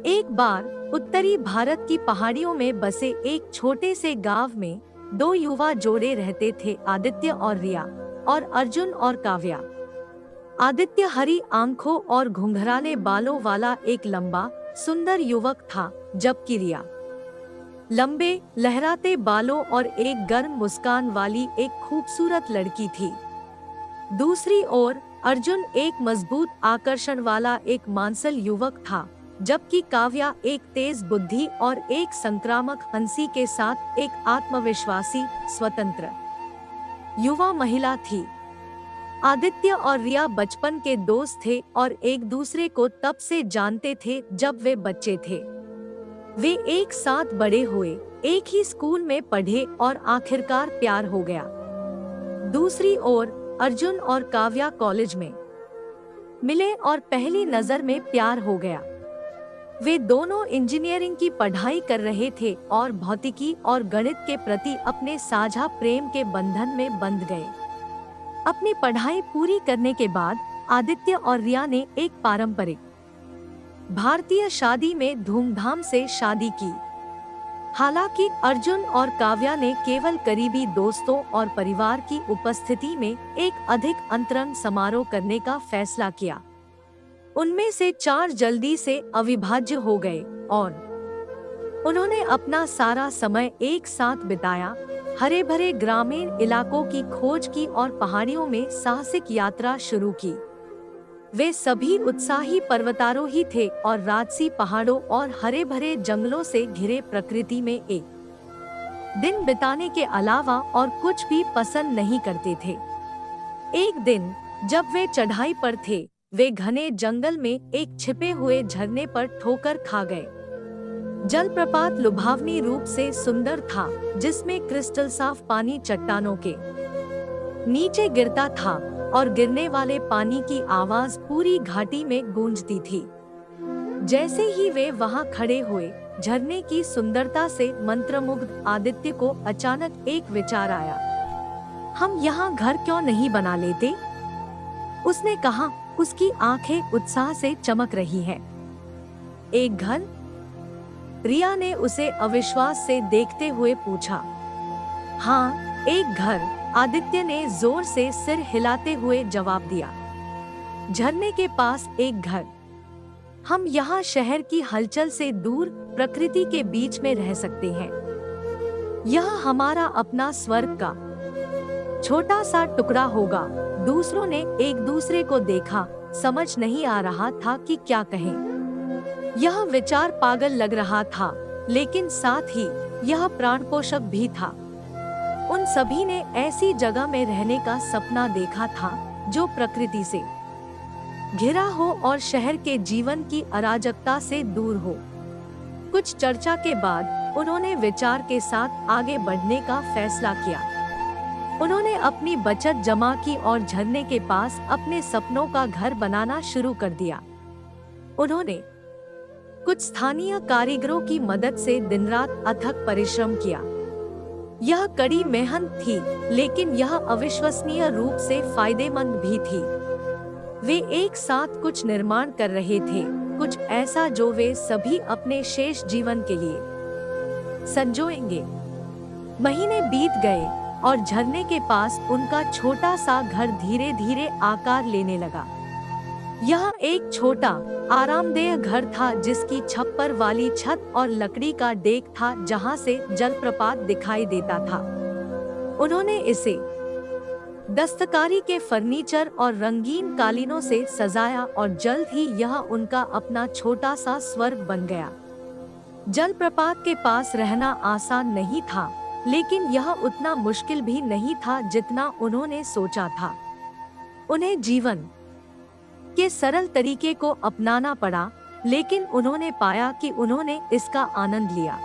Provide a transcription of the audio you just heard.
एक बार उत्तरी भारत की पहाड़ियों में बसे एक छोटे से गांव में दो युवा जोड़े रहते थे, आदित्य और रिया, और अर्जुन और काव्या। आदित्य हरी आंखों और घुंघराले बालों वाला एक लंबा सुंदर युवक था, जबकि रिया लंबे लहराते बालों और एक गर्म मुस्कान वाली एक खूबसूरत लड़की थी। दूसरी ओर अर्जुन एक मजबूत आकर्षण वाला एक मांसल युवक था, जबकि काव्या एक तेज बुद्धि और एक संक्रामक हंसी के साथ एक आत्मविश्वासी स्वतंत्र युवा महिला थी। आदित्य और रिया बचपन के दोस्त थे और एक दूसरे को तब से जानते थे जब वे बच्चे थे। वे एक साथ बड़े हुए, एक ही स्कूल में पढ़े और आखिरकार प्यार हो गया। दूसरी ओर अर्जुन और काव्या कॉलेज में मिले और पहली नजर में प्यार हो गया। वे दोनों इंजीनियरिंग की पढ़ाई कर रहे थे और भौतिकी और गणित के प्रति अपने साझा प्रेम के बंधन में बंध गए। अपनी पढ़ाई पूरी करने के बाद आदित्य और रिया ने एक पारंपरिक भारतीय शादी में धूमधाम से शादी की। हालांकि अर्जुन और काव्या ने केवल करीबी दोस्तों और परिवार की उपस्थिति में एक अधिक अंतरंग समारोह करने का फैसला किया। उनमें से 4 जल्दी से अविभाज्य हो गए और उन्होंने अपना सारा समय एक साथ बिताया, हरे भरे ग्रामीण इलाकों की खोज की और पहाड़ियों में साहसिक यात्रा शुरू की। वे सभी उत्साही पर्वतारोही थे और राजसी पहाड़ों और हरे भरे जंगलों से घिरे प्रकृति में एक दिन बिताने के अलावा और कुछ भी पसंद नहीं करते थे। एक दिन जब वे चढ़ाई पर थे, वे घने जंगल में एक छिपे हुए झरने पर ठोकर खा गए। जलप्रपात लुभावनी रूप से सुंदर था, जिसमें क्रिस्टल साफ पानी चट्टानों के नीचे गिरता था और गिरने वाले पानी की आवाज पूरी घाटी में गूंजती थी। जैसे ही वे वहां खड़े हुए, झरने की सुंदरता से मंत्रमुग्ध आदित्य को अचानक एक विचार आया। हम यहाँ घर क्यों नहीं बना लेते? उसने कहा, उसकी आंखें उत्साह से चमक रही हैं। एक घर? रिया ने उसे अविश्वास से देखते हुए पूछा। हाँ, एक घर, आदित्य ने जोर से सिर हिलाते हुए जवाब दिया। झरने के पास एक घर। हम यहाँ शहर की हलचल से दूर प्रकृति के बीच में रह सकते हैं। यह हमारा अपना स्वर्ग का छोटा सा टुकड़ा होगा। दूसरों ने एक दूसरे को देखा, समझ नहीं आ रहा था कि क्या कहें। यह विचार पागल लग रहा था, लेकिन साथ ही यह प्राणपोषक भी था। उन सभी ने ऐसी जगह में रहने का सपना देखा था जो प्रकृति से घिरा हो और शहर के जीवन की अराजकता से दूर हो। कुछ चर्चा के बाद उन्होंने विचार के साथ आगे बढ़ने का फैसला किया। उन्होंने अपनी बचत जमा की और झरने के पास अपने सपनों का घर बनाना शुरू कर दिया। उन्होंने कुछ स्थानीय कारीगरों की मदद से दिन रात अथक परिश्रम किया। यह कड़ी मेहनत थी, लेकिन यह अविश्वसनीय रूप से फायदेमंद भी थी। वे एक साथ कुछ निर्माण कर रहे थे, कुछ ऐसा जो वे सभी अपने शेष जीवन के लिए संजोएंगे। महीने बीत गए और झरने के पास उनका छोटा सा घर धीरे धीरे आकार लेने लगा। यह एक छोटा आरामदेह घर था, जिसकी छप्पर वाली छत और लकड़ी का डेक था, जहां से जलप्रपात दिखाई देता था। उन्होंने इसे दस्तकारी के फर्नीचर और रंगीन कालीनों से सजाया और जल्द ही यह उनका अपना छोटा सा स्वर्ग बन गया। जलप्रपात के पास रहना आसान नहीं था, लेकिन यह उतना मुश्किल भी नहीं था जितना उन्होंने सोचा था। उन्हें जीवन के सरल तरीके को अपनाना पड़ा, लेकिन उन्होंने पाया कि उन्होंने इसका आनंद लिया।